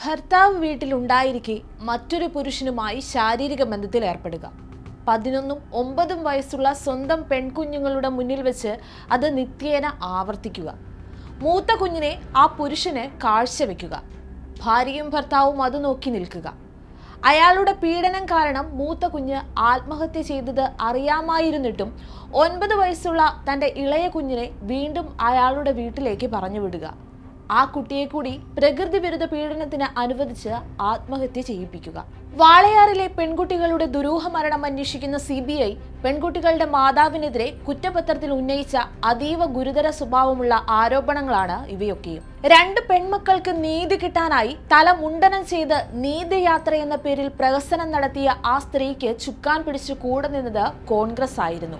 ഭർത്താവ് വീട്ടിലുണ്ടായിരിക്കെ മറ്റൊരു പുരുഷനുമായി ശാരീരിക ബന്ധത്തിൽ ഏർപ്പെടുക. 11ഉം 9ഉം വയസ്സുള്ള സ്വന്തം പെൺകുഞ്ഞുങ്ങളുടെ മുന്നിൽ വെച്ച് അത് നിത്യേന ആവർത്തിക്കുക. മൂത്ത കുഞ്ഞിനെ ആ പുരുഷന് കാഴ്ചവെക്കുക. ഭാര്യയും ഭർത്താവും അത് നോക്കി നിൽക്കുക. അയാളുടെ പീഡനം കാരണം മൂത്ത കുഞ്ഞ് ആത്മഹത്യ ചെയ്തത് അറിയാമായിരുന്നിട്ടും 9 വയസ്സുള്ള തൻ്റെ ഇളയ കുഞ്ഞിനെ വീണ്ടും അയാളുടെ വീട്ടിലേക്ക് പറഞ്ഞുവിടുക. ആ കുട്ടിയെ കൂടി പ്രകൃതി വിരുദ്ധ പീഡനത്തിന് അനുവദിച്ച് ആത്മഹത്യ ചെയ്യിപ്പിക്കുക. വാളയാറിലെ പെൺകുട്ടികളുടെ ദുരൂഹ മരണം അന്വേഷിക്കുന്ന CBI പെൺകുട്ടികളുടെ മാതാവിനെതിരെ കുറ്റപത്രത്തിൽ ഉന്നയിച്ച അതീവ ഗുരുതര സ്വഭാവമുള്ള ആരോപണങ്ങളാണ് ഇവയൊക്കെയും. 2 പെൺമക്കൾക്ക് നീതി കിട്ടാനായി തല മുണ്ടനം ചെയ്ത് നീതിയാത്ര എന്ന പേരിൽ പ്രഹസനം നടത്തിയ ആ സ്ത്രീക്ക് ചുക്കാൻ പിടിച്ചു കൂടെ നിന്നത് കോൺഗ്രസ് ആയിരുന്നു.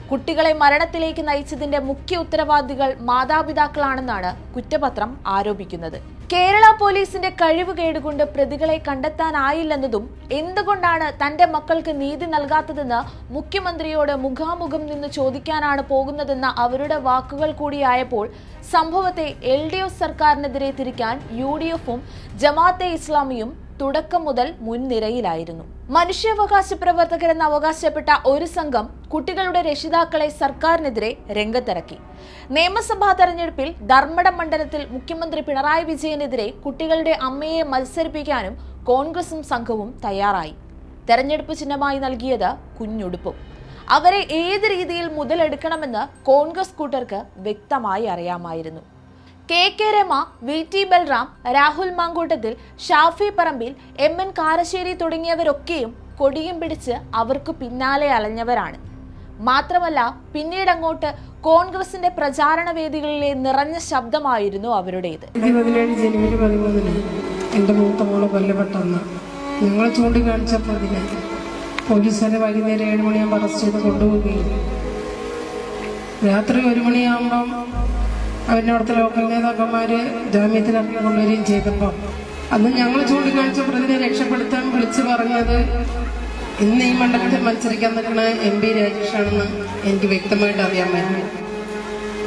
കുട്ടികളെ മരണത്തിലേക്ക് നയിച്ചതിന്റെ മുഖ്യ ഉത്തരവാദികൾ മാതാപിതാക്കളാണെന്നാണ് കുറ്റപത്രം ആരോപിക്കുന്നത്. കേരള പോലീസിന്റെ കഴിവുകേടുകൊണ്ട് പ്രതികളെ കണ്ടെത്താനായില്ലെന്നതും എന്തുകൊണ്ടാണ് തന്റെ മക്കൾക്ക് നീതി നൽകാത്തതെന്ന് മുഖ്യമന്ത്രിയോട് മുഖാമുഖം നിന്ന് ചോദിക്കാനാണ് പോകുന്നതെന്ന അവരുടെ വാക്കുകൾ കൂടിയായപ്പോൾ സംഭവത്തെ LDF സർക്കാരിനെതിരെ തിരിക്കാൻ UDF-ഉം ജമാഅത്തെ ഇസ്ലാമിയും തുടക്കം മുതൽ മുൻനിരയിലായിരുന്നു. മനുഷ്യാവകാശ പ്രവർത്തകരെന്ന് അവകാശപ്പെട്ട ഒരു സംഘം കുട്ടികളുടെ രക്ഷിതാക്കളെ സർക്കാരിനെതിരെ രംഗത്തിറക്കി. നിയമസഭാ തെരഞ്ഞെടുപ്പിൽ ധർമ്മടം മണ്ഡലത്തിൽ മുഖ്യമന്ത്രി പിണറായി വിജയനെതിരെ കുട്ടികളുടെ അമ്മയെ മത്സരിപ്പിക്കാനും കോൺഗ്രസും സംഘവും തയ്യാറായി. തെരഞ്ഞെടുപ്പ് ചിഹ്നമായി നൽകിയത് കുഞ്ഞുടുപ്പും. അവരെ ഏത് രീതിയിൽ മുതലെടുക്കണമെന്ന് കോൺഗ്രസ് കൂട്ടർക്ക് വ്യക്തമായി അറിയാമായിരുന്നു. KK Rama, VT Balram, Rahul Mamkootathil, Shafi Parambil, MN Karassery തുടങ്ങിയവരൊക്കെയും കൊടിയും പിടിച്ച് അവർക്ക് പിന്നാലെ അലഞ്ഞവരാണ്. മാത്രമല്ല പിന്നീടങ്ങോട്ട് കോൺഗ്രസിന്റെ പ്രചാരണ വേദികളിലെ നിറഞ്ഞ ശബ്ദമായിരുന്നു അവരുടേത്. 17 ജനുവരി 13 എൻ്റെ മൂത്ത മോള് കൊല്ലപ്പെട്ടെന്ന് ഞങ്ങൾ ചൂണ്ടിക്കാണിച്ചപ്പോൾ അതിന് പോലീസുകാരെ വൈകുന്നേരം 7 മണിയാകുമ്പോൾ അറസ്റ്റ് ചെയ്ത് കൊണ്ടുപോവുകയും രാത്രി 1 മണിയാകുമ്പം അവരുടെ അവിടുത്തെ ലോക്കൽ നേതാക്കന്മാർ ജാമ്യത്തിലിറക്കി കൊണ്ടുവരികയും ചെയ്തപ്പോൾ അന്ന് ഞങ്ങൾ ചൂണ്ടിക്കാണിച്ച പ്രതിനെ രക്ഷപ്പെടുത്താൻ വിളിച്ചു പറഞ്ഞത് ഇന്ന് ഈ മണ്ഡലത്തിൽ മത്സരിക്കാൻ നിൽക്കുന്ന MP രാജേഷാണെന്ന് എനിക്ക് വ്യക്തമായിട്ട് അറിയാമായിരുന്നു.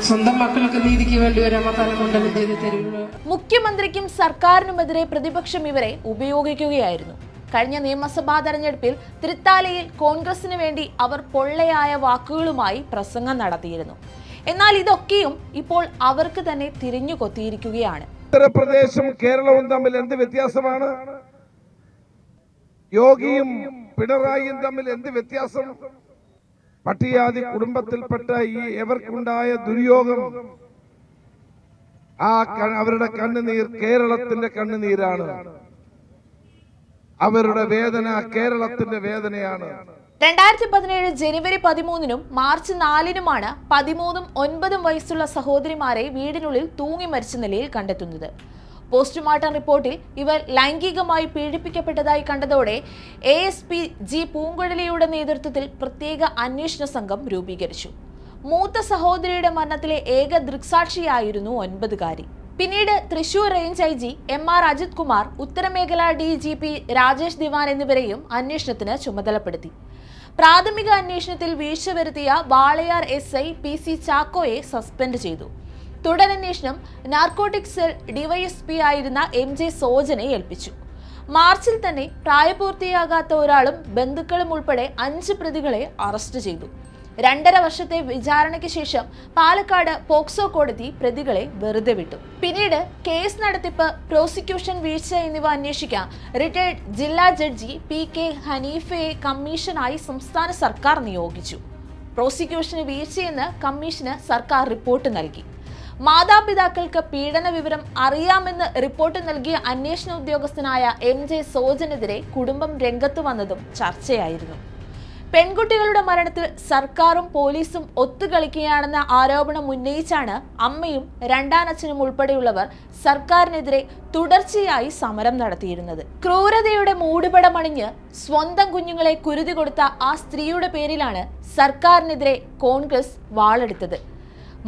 സ്വന്തം മക്കൾക്ക് നീതിക്ക് വേണ്ടി വരാമ തലമുണ്ടനം ചെയ്ത് തരുള്ളൂ. മുഖ്യമന്ത്രിക്കും സർക്കാരിനുമെതിരെ പ്രതിപക്ഷം ഇവരെ ഉപയോഗിക്കുകയായിരുന്നു. കഴിഞ്ഞ നിയമസഭാ തെരഞ്ഞെടുപ്പിൽ തൃത്താലയിൽ കോൺഗ്രസിന് വേണ്ടി അവർ പൊള്ളയായ വാക്കുകളുമായി പ്രസംഗം നടത്തിയിരുന്നു. എന്നാൽ ഇതൊക്കെയും ഇപ്പോൾ അവർക്ക് തന്നെ തിരിഞ്ഞു കൊത്തിയിരിക്കുകയാണ്. ഉത്തർപ്രദേശും കേരളവും തമ്മിൽ എന്ത് വ്യത്യാസമാണ്? യോഗിയും പിണറായിയും തമ്മിൽ എന്ത് വ്യത്യാസം? പട്ടികജാതി കുടുംബത്തിൽപ്പെട്ട എവർക്കുണ്ടായ ദുര്യോഗം, അവരുടെ കണ്ണുനീർ കേരളത്തിന്റെ കണ്ണുനീരാണ്. അവരുടെ വേദന കേരളത്തിന്റെ വേദനയാണ്. 2017 ജനുവരി 13-നും മാർച്ച് 4-നുമാണ് 13ഉം 9ഉം വയസ്സുള്ള സഹോദരിമാരെ വീടിനുള്ളിൽ തൂങ്ങി മരിച്ച നിലയിൽ കണ്ടെത്തുന്നത്. പോസ്റ്റ്മോർട്ടം റിപ്പോർട്ടിൽ ഇവർ ലൈംഗികമായി പീഡിപ്പിക്കപ്പെട്ടതായി കണ്ടതോടെ ASP G പൂങ്കുഴലിയുടെ നേതൃത്വത്തിൽ പ്രത്യേക അന്വേഷണ സംഘം രൂപീകരിച്ചു. മൂത്ത സഹോദരിയുടെ മരണത്തിലെ ഏക ദൃക്സാക്ഷിയായിരുന്നു 9-കാരി. പിന്നീട് Thrissur range IG MR Ajith Kumar, ഉത്തരമേഖല DGP രാജേഷ് ദിവാൻ എന്നിവരെയും അന്വേഷണത്തിന് ചുമതലപ്പെടുത്തി. പ്രാഥമിക അന്വേഷണത്തിൽ വീഴ്ച വരുത്തിയ വാളയാർ SI PC ചാക്കോയെ സസ്പെൻഡ് ചെയ്തു. തുടരന്വേഷണം നാർക്കോട്ടിക് സെൽ DYSP ആയിരുന്ന MJ സോജനെ ഏൽപ്പിച്ചു. മാർച്ചിൽ തന്നെ പ്രായപൂർത്തിയാകാത്ത ഒരാളും ബന്ധുക്കളും ഉൾപ്പെടെ 5 പ്രതികളെ അറസ്റ്റ് ചെയ്തു. 2.5 വർഷത്തെ വിചാരണയ്ക്ക് ശേഷം പാലക്കാട് പോക്സോ കോടതി പ്രതികളെ വെറുതെ വിട്ടു. പിന്നീട് കേസ് നടത്തിപ്പ്, പ്രോസിക്യൂഷൻ വീഴ്ച എന്നിവ അന്വേഷിക്കാൻ റിട്ടയർഡ് ജില്ലാ ജഡ്ജി PK ഹനീഫയെ കമ്മീഷനായി സംസ്ഥാന സർക്കാർ നിയോഗിച്ചു. പ്രോസിക്യൂഷന് വീഴ്ചയെന്ന് കമ്മീഷന് സർക്കാർ റിപ്പോർട്ട് നൽകി. മാതാപിതാക്കൾക്ക് പീഡന വിവരം അറിയാമെന്ന് റിപ്പോർട്ട് നൽകിയ അന്വേഷണ ഉദ്യോഗസ്ഥനായ MJ സോജനെതിരെ കുടുംബം രംഗത്ത് വന്നതും ചർച്ചയായിരുന്നു. പെൺകുട്ടികളുടെ മരണത്തിൽ സർക്കാരും പോലീസും ഒത്തുകളിക്കുകയാണെന്ന ആരോപണം ഉന്നയിച്ചാണ് അമ്മയും രണ്ടാനച്ഛനും ഉൾപ്പെടെയുള്ളവർ സർക്കാരിനെതിരെ തുടർച്ചയായി സമരം നടത്തിയിരുന്നത്. ക്രൂരതയുടെ മൂടുപടമണിഞ്ഞ് സ്വന്തം കുഞ്ഞുങ്ങളെ കുരുതി കൊടുത്ത ആ സ്ത്രീയുടെ പേരിലാണ് സർക്കാരിനെതിരെ കോൺഗ്രസ് വാളെടുത്തത്.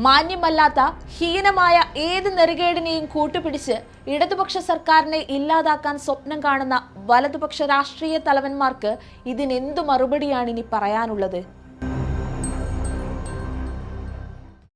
മാന്യമല്ലാത്ത ഹീനമായ ഏത് നെറുകേടിനെയും കൂട്ടുപിടിച്ച് ഇടതുപക്ഷ സർക്കാരിനെ ഇല്ലാതാക്കാൻ സ്വപ്നം കാണുന്ന വലതുപക്ഷ രാഷ്ട്രീയ തലവന്മാർക്ക് ഇതിനെന്തു മറുപടിയാണ് ഇനി പറയാനുള്ളത്?